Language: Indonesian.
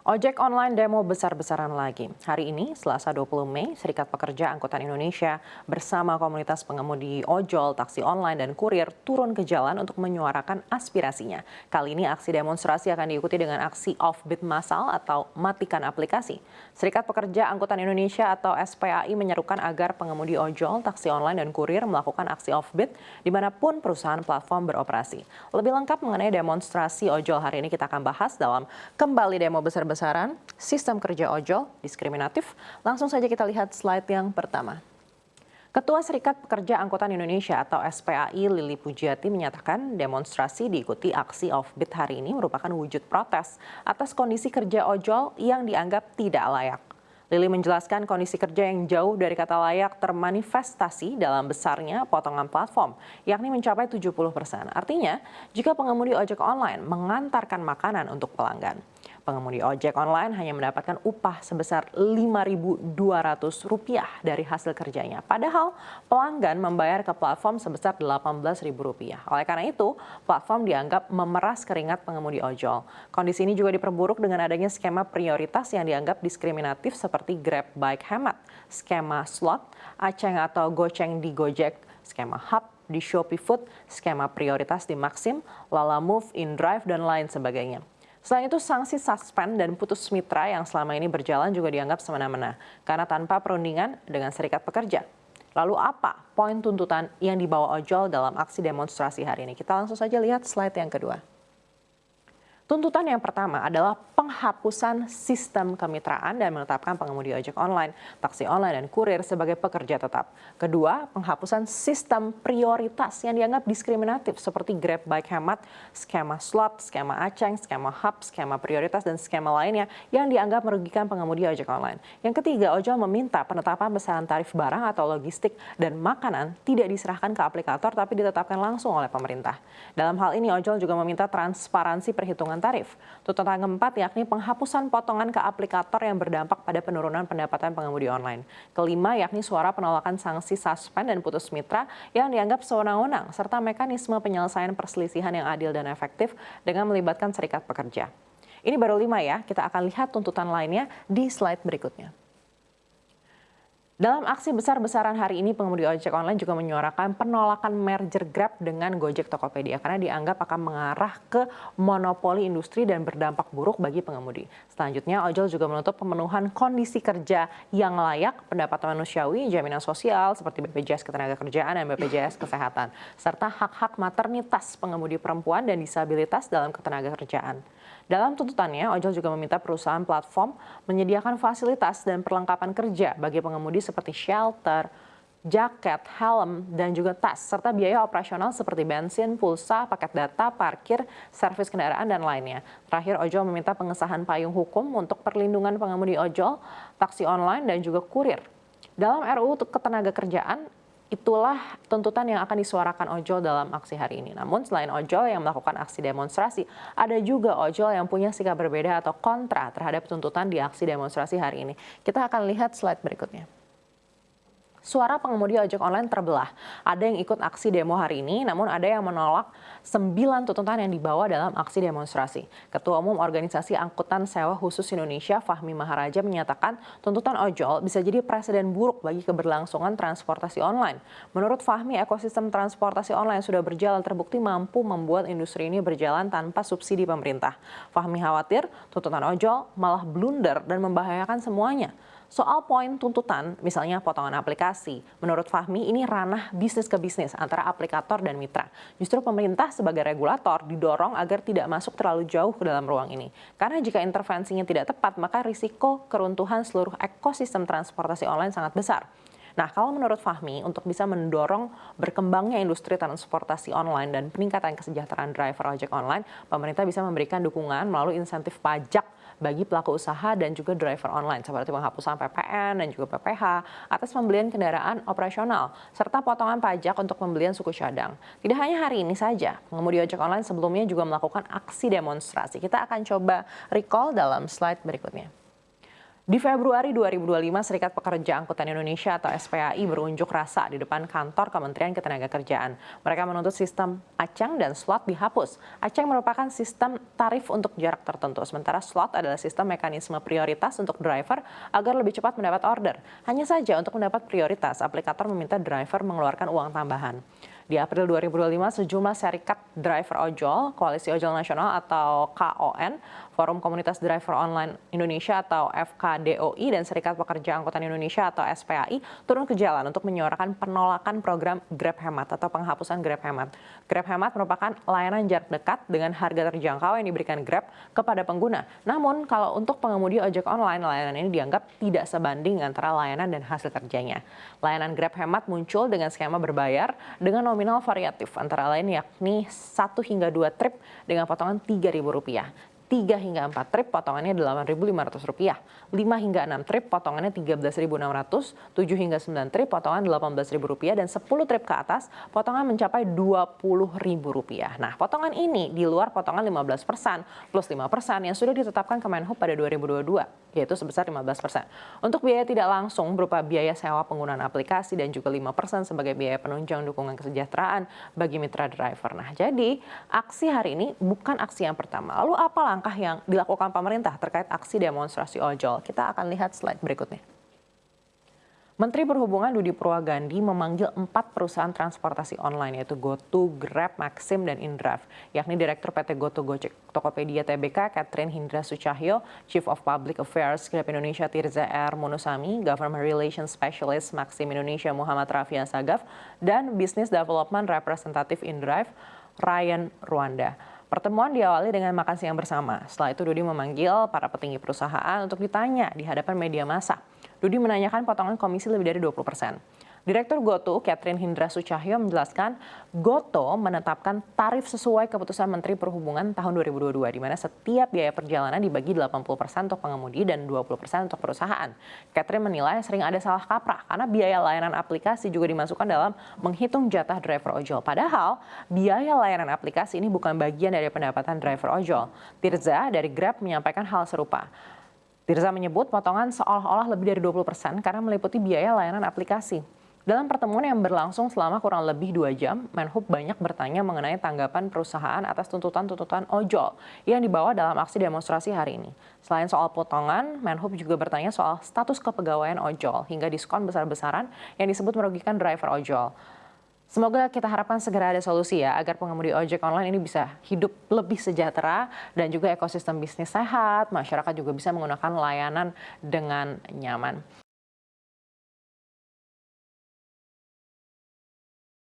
Ojek online demo besar-besaran lagi. Hari ini, Selasa 20 Mei, Serikat Pekerja Angkutan Indonesia bersama komunitas pengemudi ojol, taksi online, dan kurir turun ke jalan untuk menyuarakan aspirasinya. Kali ini aksi demonstrasi akan diikuti dengan aksi offbeat massal atau matikan aplikasi. Serikat Pekerja Angkutan Indonesia atau SPAI menyerukan agar pengemudi ojol, taksi online, dan kurir melakukan aksi offbeat dimanapun perusahaan platform beroperasi. Lebih lengkap mengenai demonstrasi ojol hari ini kita akan bahas dalam Kembali Demo Besar-besaran, sistem kerja ojol, diskriminatif. Langsung saja kita lihat slide yang pertama. Ketua Serikat Pekerja Angkutan Indonesia atau SPAI Lili Pujiati menyatakan demonstrasi diikuti aksi offbeat hari ini merupakan wujud protes atas kondisi kerja ojol yang dianggap tidak layak. Lili menjelaskan kondisi kerja yang jauh dari kata layak termanifestasi dalam besarnya potongan platform, yakni mencapai 70%. Artinya, jika pengemudi ojek online mengantarkan makanan untuk pelanggan, pengemudi ojek online hanya mendapatkan upah sebesar Rp5.200 dari hasil kerjanya. Padahal pelanggan membayar ke platform sebesar Rp18.000. Oleh karena itu, platform dianggap memeras keringat pengemudi ojol. Kondisi ini juga diperburuk dengan adanya skema prioritas yang dianggap diskriminatif seperti Grab Bike Hemat, skema slot, Aceng atau Goceng di Gojek, skema Hub di Shopee Food, skema prioritas di Maxim, Lalamove, InDrive, dan lain sebagainya. Selain itu, sanksi suspend dan putus mitra yang selama ini berjalan juga dianggap semena-mena karena tanpa perundingan dengan serikat pekerja. Lalu apa poin tuntutan yang dibawa ojol dalam aksi demonstrasi hari ini? Kita langsung saja lihat slide yang kedua. Tuntutan yang pertama adalah penghapusan sistem kemitraan dan menetapkan pengemudi ojek online, taksi online, dan kurir sebagai pekerja tetap. Kedua, penghapusan sistem prioritas yang dianggap diskriminatif seperti Grab Bike Hemat, skema slot, skema Aceng, skema Hub, skema prioritas, dan skema lainnya yang dianggap merugikan pengemudi ojek online. Yang ketiga, ojol meminta penetapan besaran tarif barang atau logistik dan makanan tidak diserahkan ke aplikator tapi ditetapkan langsung oleh pemerintah. Dalam hal ini, ojol juga meminta transparansi perhitungan tarif. Tuntutan keempat yakni penghapusan potongan ke aplikator yang berdampak pada penurunan pendapatan pengemudi online. Kelima yakni suara penolakan sanksi suspend dan putus mitra yang dianggap sewenang-wenang serta mekanisme penyelesaian perselisihan yang adil dan efektif dengan melibatkan serikat pekerja. Ini baru 5 ya, kita akan lihat tuntutan lainnya di slide berikutnya. Dalam aksi besar-besaran hari ini, pengemudi ojek online juga menyuarakan penolakan merger Grab dengan Gojek Tokopedia karena dianggap akan mengarah ke monopoli industri dan berdampak buruk bagi pengemudi. Selanjutnya, ojol juga menuntut pemenuhan kondisi kerja yang layak, pendapatan manusiawi, jaminan sosial seperti BPJS Ketenagakerjaan dan BPJS Kesehatan, serta hak-hak maternitas pengemudi perempuan dan disabilitas dalam ketenagakerjaan. Dalam tuntutannya, ojol juga meminta perusahaan platform menyediakan fasilitas dan perlengkapan kerja bagi pengemudi seperti shelter, jaket, helm, dan juga tas, serta biaya operasional seperti bensin, pulsa, paket data, parkir, servis kendaraan, dan lainnya. Terakhir, ojol meminta pengesahan payung hukum untuk perlindungan pengemudi ojol, taksi online, dan juga kurir. Dalam RUU Ketenagakerjaan, itulah tuntutan yang akan disuarakan ojol dalam aksi hari ini. Namun selain ojol yang melakukan aksi demonstrasi, ada juga ojol yang punya sikap berbeda atau kontra terhadap tuntutan di aksi demonstrasi hari ini. Kita akan lihat slide berikutnya. Suara pengemudi ojek online terbelah. Ada yang ikut aksi demo hari ini, namun ada yang menolak 9 tuntutan yang dibawa dalam aksi demonstrasi. Ketua Umum Organisasi Angkutan Sewa Khusus Indonesia, Fahmi Maharaja, menyatakan tuntutan ojol bisa jadi presiden buruk bagi keberlangsungan transportasi online. Menurut Fahmi, ekosistem transportasi online sudah berjalan terbukti mampu membuat industri ini berjalan tanpa subsidi pemerintah. Fahmi khawatir tuntutan ojol malah blunder dan membahayakan semuanya. Soal poin tuntutan, misalnya potongan aplikasi, menurut Fahmi ini ranah bisnis ke bisnis antara aplikator dan mitra. Justru pemerintah sebagai regulator didorong agar tidak masuk terlalu jauh ke dalam ruang ini. Karena jika intervensinya tidak tepat, maka risiko keruntuhan seluruh ekosistem transportasi online sangat besar. Nah, kalau menurut Fahmi, untuk bisa mendorong berkembangnya industri transportasi online dan peningkatan kesejahteraan driver ojek online, pemerintah bisa memberikan dukungan melalui insentif pajak bagi pelaku usaha dan juga driver online, seperti penghapusan PPN dan juga PPh atas pembelian kendaraan operasional, serta potongan pajak untuk pembelian suku cadang. Tidak hanya hari ini saja, pengemudi ojek online sebelumnya juga melakukan aksi demonstrasi. Kita akan coba recall dalam slide berikutnya. Di Februari 2025, Serikat Pekerja Angkutan Indonesia atau SPAI berunjuk rasa di depan kantor Kementerian Ketenagakerjaan. Mereka menuntut sistem aceng dan slot dihapus. Aceng merupakan sistem tarif untuk jarak tertentu, sementara slot adalah sistem mekanisme prioritas untuk driver agar lebih cepat mendapat order. Hanya saja untuk mendapat prioritas, aplikator meminta driver mengeluarkan uang tambahan. Di April 2025, sejumlah serikat driver ojol, Koalisi Ojol Nasional atau KON, Forum Komunitas Driver Online Indonesia atau FKDOI, dan Serikat Pekerja Angkutan Indonesia atau SPAI turun ke jalan untuk menyuarakan penolakan program Grab Hemat atau penghapusan Grab Hemat. Grab Hemat merupakan layanan jarak dekat dengan harga terjangkau yang diberikan Grab kepada pengguna. Namun, kalau untuk pengemudi ojek online, layanan ini dianggap tidak sebanding antara layanan dan hasil kerjanya. Layanan Grab Hemat muncul dengan skema berbayar dengan nominal variatif, antara lain yakni 1 hingga 2 trip dengan potongan Rp3.000. 3 hingga 4 trip potongannya Rp8.500, 5 hingga 6 trip potongannya Rp13.600, 7 hingga 9 trip potongan Rp18.000, dan 10 trip ke atas potongan mencapai Rp20.000. Nah, potongan ini di luar potongan 15% plus 5% yang sudah ditetapkan Kemenhub pada 2022, yaitu sebesar 15%. Untuk biaya tidak langsung berupa biaya sewa penggunaan aplikasi dan juga 5% sebagai biaya penunjang dukungan kesejahteraan bagi mitra driver. Nah, jadi aksi hari ini bukan aksi yang pertama. Lalu apa langkah yang dilakukan pemerintah terkait aksi demonstrasi ojol? Kita akan lihat slide berikutnya. Menteri Perhubungan Budi Purwagandi memanggil 4 perusahaan transportasi online yaitu GoTo, Grab, Maxim, dan Indraft, yakni Direktur PT GoTo Gojek Tokopedia Tbk Catherine Hindra Sucahyo, Chief of Public Affairs Grab Indonesia Tirza R. Monusami, Government Relations Specialist Maxim Indonesia Muhammad Raffi Asagaf, dan Business Development Representative Indraft Ryan Rwanda. Pertemuan diawali dengan makan siang bersama. Setelah itu Budi memanggil para petinggi perusahaan untuk ditanya di hadapan media massa. Budi menanyakan potongan komisi lebih dari 20%. Direktur GoTo, Catherine Hindra Sucahyo, menjelaskan GoTo menetapkan tarif sesuai keputusan Menteri Perhubungan tahun 2022, di mana setiap biaya perjalanan dibagi 80% untuk pengemudi dan 20% untuk perusahaan. Catherine menilai sering ada salah kaprah karena biaya layanan aplikasi juga dimasukkan dalam menghitung jatah driver ojol. Padahal biaya layanan aplikasi ini bukan bagian dari pendapatan driver ojol. Tirza dari Grab menyampaikan hal serupa. Tirza menyebut potongan seolah-olah lebih dari 20% karena meliputi biaya layanan aplikasi. Dalam pertemuan yang berlangsung selama kurang lebih 2 jam, Menhub banyak bertanya mengenai tanggapan perusahaan atas tuntutan-tuntutan ojol yang dibawa dalam aksi demonstrasi hari ini. Selain soal potongan, Menhub juga bertanya soal status kepegawaian ojol hingga diskon besar-besaran yang disebut merugikan driver ojol. Semoga kita harapkan segera ada solusi ya, agar pengemudi ojek online ini bisa hidup lebih sejahtera dan juga ekosistem bisnis sehat, masyarakat juga bisa menggunakan layanan dengan nyaman.